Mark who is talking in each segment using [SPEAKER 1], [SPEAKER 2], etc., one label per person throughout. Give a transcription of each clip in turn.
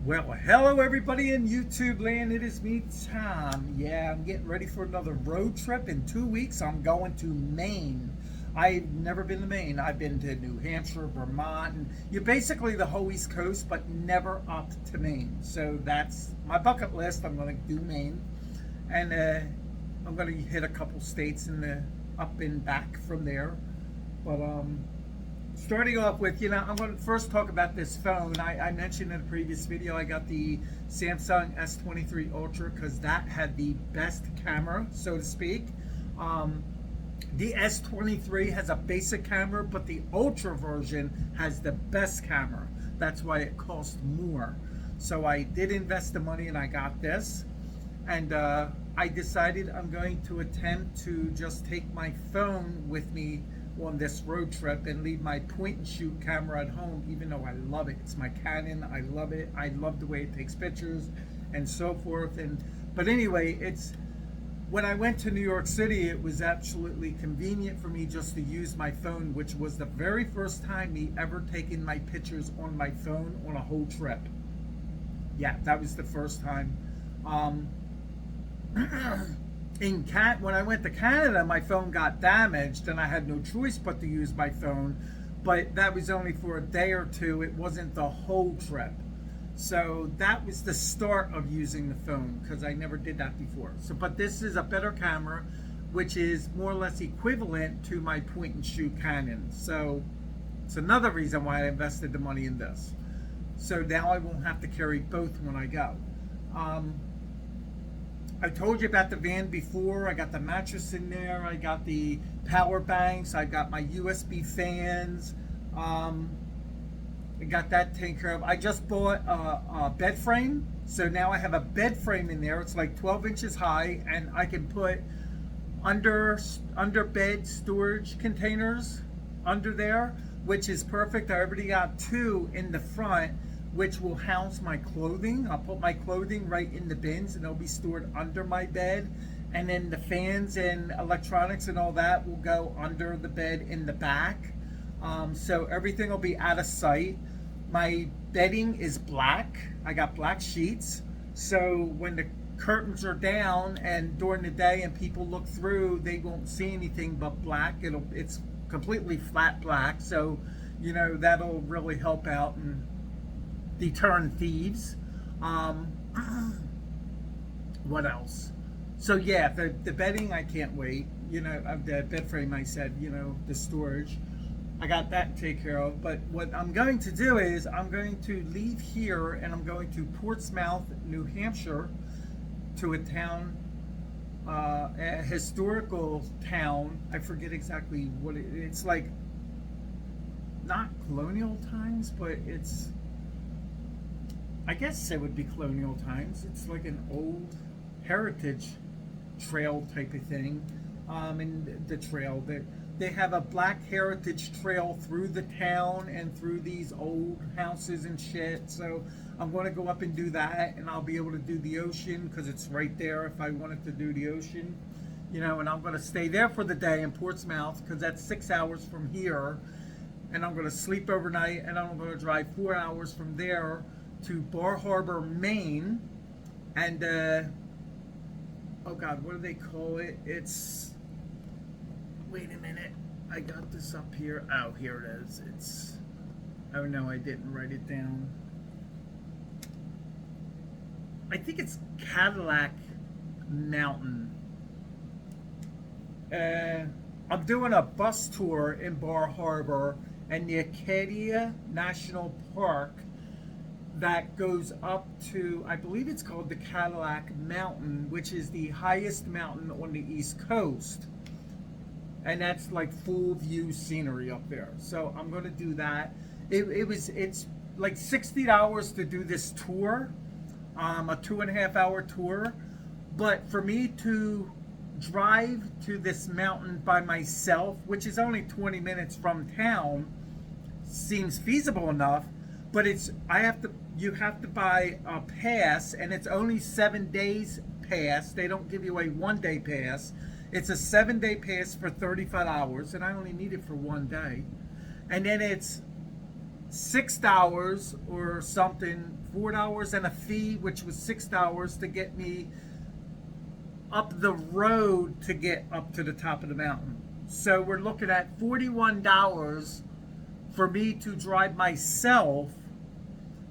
[SPEAKER 1] Well, hello everybody in YouTube land. It is me, Tom. Yeah, I'm getting ready for another road trip. In 2 weeks, I'm going to Maine. I've never been to Maine. I've been to New Hampshire, Vermont, and you're basically the whole East Coast, but never up to Maine. So that's my bucket list. I'm going to do Maine, and I'm going to hit a couple states in the up and back from there. But starting off with, I'm going to first talk about this phone. I mentioned in a previous video I got the Samsung S23 Ultra because that had the best camera, so to speak. The S23 has a basic camera, but the Ultra version has the best camera. That's why it cost more. So I did invest the money and I got this. And I decided I'm going to attempt to just take my phone with me on this road trip and leave my point and shoot camera at home, even though I love it. It's my Canon. I love it. I love the way it takes pictures and so forth. But anyway, it's when I went to New York City, it was absolutely convenient for me just to use my phone, which was the very first time me ever taking my pictures on my phone on a whole trip. Yeah, that was the first time. When I went to Canada, my phone got damaged and I had no choice but to use my phone, but that was only for a day or two. It wasn't the whole trip. So that was the start of using the phone because I never did that before. But this is a better camera, which is more or less equivalent to my point and shoot Canon. So it's another reason why I invested the money in this. So now I won't have to carry both when I go. I told you about the van before. I got the mattress in there. I got the power banks. I got my USB fans. I got that taken care of. I just bought a bed frame. So now I have a bed frame in there. It's like 12 inches high, and I can put under bed storage containers under there, which is perfect. I already got two in the front, which will house my clothing. I'll put my clothing right in the bins and they'll be stored under my bed. And then the fans and electronics and all that will go under the bed in the back. So everything will be out of sight. My bedding is black. I got black sheets. So when the curtains are down and during the day and people look through, they won't see anything but black. It's completely flat black. So, that'll really help out and deterring thieves. What else? So yeah, the bedding, I can't wait. The bed frame, I said, the storage, I got that to take care of. But what I'm going to do is I'm going to leave here and I'm going to Portsmouth, New Hampshire, to a town, a historical town. I forget exactly what it's like. Not colonial times, but I guess it would be colonial times. It's like an old heritage trail type of thing. And the trail that they have a black heritage trail through the town and through these old houses and shit. So I'm going to go up and do that, and I'll be able to do the ocean because it's right there if I wanted to do the ocean. And I'm going to stay there for the day in Portsmouth because that's 6 hours from here. And I'm going to sleep overnight, and I'm going to drive 4 hours from there to Bar Harbor, Maine, and oh God, what do they call it? Wait a minute, I got this up here. Oh, here it is. Oh no, I didn't write it down. I think it's Cadillac Mountain. I'm doing a bus tour in Bar Harbor and the Acadia National Park that goes up to, I believe it's called the Cadillac Mountain, which is the highest mountain on the East Coast. And that's like full view scenery up there. So I'm going to do that. It's like $60 to do this tour, a 2.5 hour tour. But for me to drive to this mountain by myself, which is only 20 minutes from town, seems feasible enough. But you have to buy a pass, and it's only 7 days pass. They don't give you a 1 day pass. It's a 7 day pass for $35, and I only need it for 1 day. And then it's $6 or something, $4 and a fee, which was $6 to get me up the road to get up to the top of the mountain. So we're looking at $41 for me to drive myself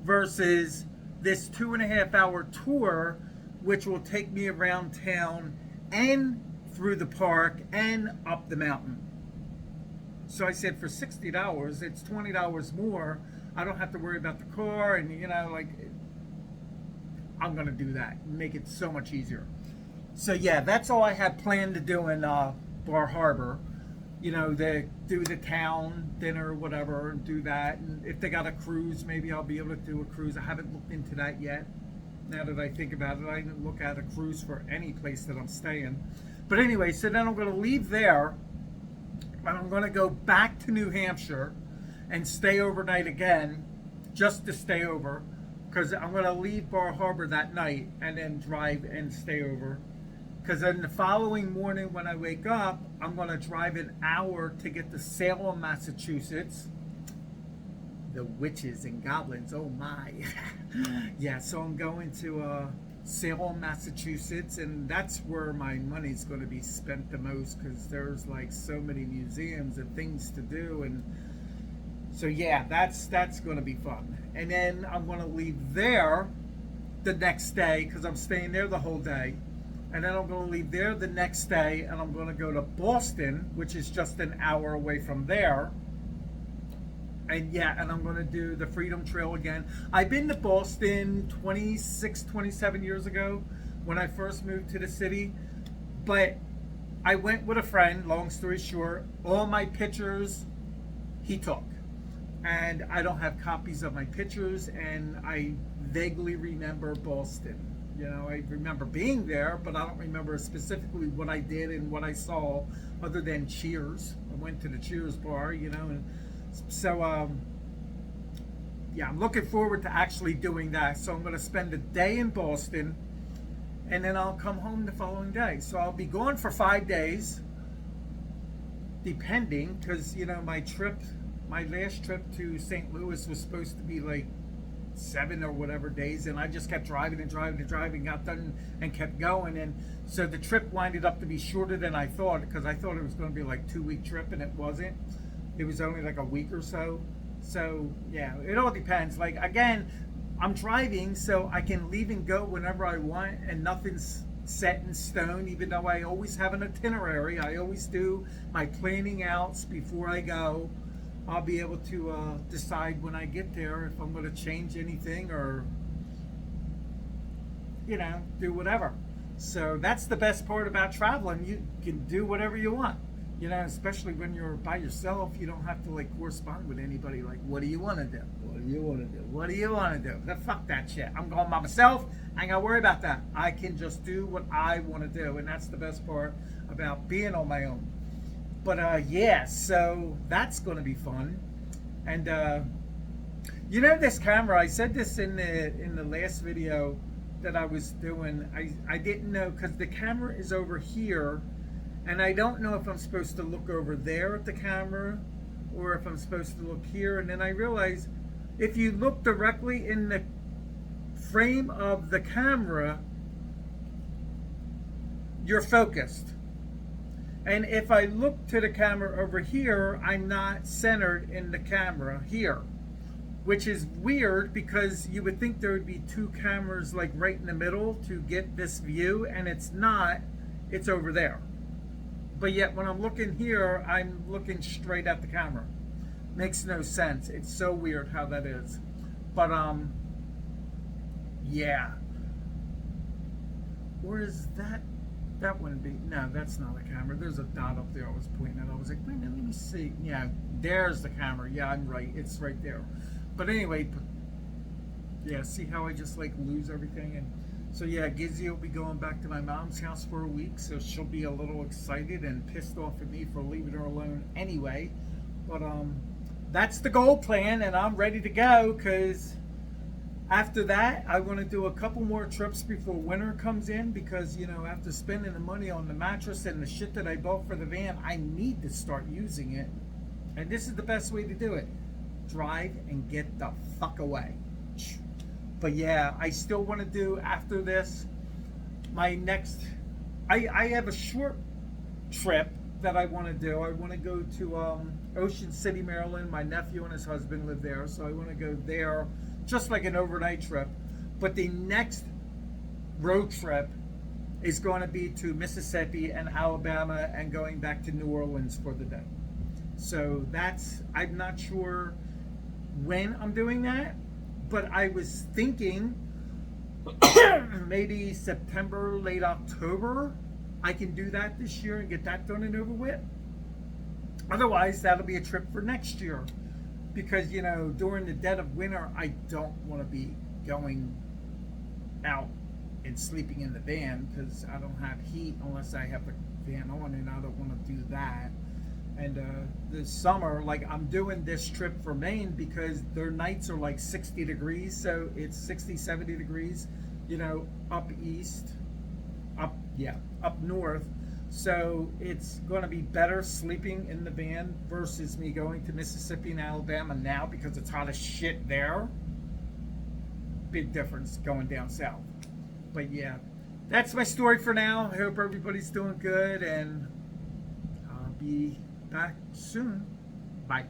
[SPEAKER 1] versus this 2.5 hour tour, which will take me around town and through the park and up the mountain. So I said for $60, it's $20 more. I don't have to worry about the car, and like, I'm gonna do that, make it so much easier. So yeah, that's all I had planned to do in Bar Harbor. They do the town dinner or whatever, and do that. And if they got a cruise, maybe I'll be able to do a cruise. I haven't looked into that yet. Now that I think about it, I didn't look at a cruise for any place that I'm staying. But anyway, so then I'm going to leave there, and I'm going to go back to New Hampshire and stay overnight again, just to stay over, because I'm going to leave Bar Harbor that night and then drive and stay over. Because then the following morning when I wake up, I'm going to drive an hour to get to Salem, Massachusetts. The witches and goblins, oh my. Yeah, so I'm going to Salem, Massachusetts, and that's where my money's going to be spent the most, because there's like so many museums and things to do. And so yeah, that's going to be fun. And then I'm going to leave there the next day, because I'm staying there the whole day. And then I'm going to leave there the next day, and I'm going to go to Boston, which is just an hour away from there. And yeah, and I'm going to do the Freedom Trail again. I've been to Boston 26, 27 years ago when I first moved to the city. But I went with a friend, long story short. All my pictures he took. And I don't have copies of my pictures, and I vaguely remember Boston. I remember being there, but I don't remember specifically what I did and what I saw, other than Cheers. I went to the Cheers bar, and so, yeah, I'm looking forward to actually doing that. So I'm going to spend a day in Boston, and then I'll come home the following day. So I'll be gone for 5 days, depending, because, my last trip to St. Louis was supposed to be like 7 or whatever days, and I just kept driving and driving and driving, got done and kept going. And so the trip winded up to be shorter than I thought, because I thought it was going to be like 2-week trip, and it wasn't. It was only like a week or so. So yeah, it all depends. Like, again, I'm driving, so I can leave and go whenever I want, and nothing's set in stone, even though I always have an itinerary. I always do my planning outs before I go. I'll be able to decide when I get there if I'm going to change anything or, do whatever. So that's the best part about traveling. You can do whatever you want, especially when you're by yourself. You don't have to like correspond with anybody. Like, what do you want to do? What do you want to do? What do you want to do? Fuck that shit. I'm going by myself. I ain't got to worry about that. I can just do what I want to do. And that's the best part about being on my own. But yeah, so that's going to be fun. And this camera, I said this in the last video that I was doing. I didn't know, because the camera is over here, and I don't know if I'm supposed to look over there at the camera or if I'm supposed to look here. And then I realized if you look directly in the frame of the camera, you're focused. And if I look to the camera over here, I'm not centered in the camera here, which is weird, because you would think there would be two cameras like right in the middle to get this view, and it's not. It's over there. But yet when I'm looking here, I'm looking straight at the camera. Makes no sense. It's so weird how that is. But yeah. Or is that wouldn't be, no, that's not a camera. There's a dot up there I was pointing at. I was like, wait a minute, let me see. Yeah, there's the camera. Yeah, I'm right. It's right there. But anyway, yeah, see how I just like lose everything? And so yeah, Gizzy will be going back to my mom's house for a week, so she'll be a little excited and pissed off at me for leaving her alone anyway. But that's the goal plan, and I'm ready to go, because after that, I want to do a couple more trips before winter comes in, because, after spending the money on the mattress and the shit that I bought for the van, I need to start using it. And this is the best way to do it. drive and get the fuck away. But yeah, I still want to do after this my next. I have a short trip that I want to do. I want to go to Ocean City, Maryland. My nephew and his husband live there, so I want to go there, just like an overnight trip. But the next road trip is going to be to Mississippi and Alabama and going back to New Orleans for the day. So that's, I'm not sure when I'm doing that, but I was thinking maybe September, late October, I can do that this year and get that done and over with. Otherwise, that'll be a trip for next year. Because, you know, during the dead of winter, I don't want to be going out and sleeping in the van because I don't have heat unless I have the fan on, and I don't want to do that. And this summer, like, I'm doing this trip for Maine because their nights are like 60 degrees, so it's 60, 70 degrees, you know, up east, up north. So it's going to be better sleeping in the van versus me going to Mississippi and Alabama now because it's hot as shit there. Big difference going down south. But yeah, that's my story for now. I hope everybody's doing good, and I'll be back soon. Bye.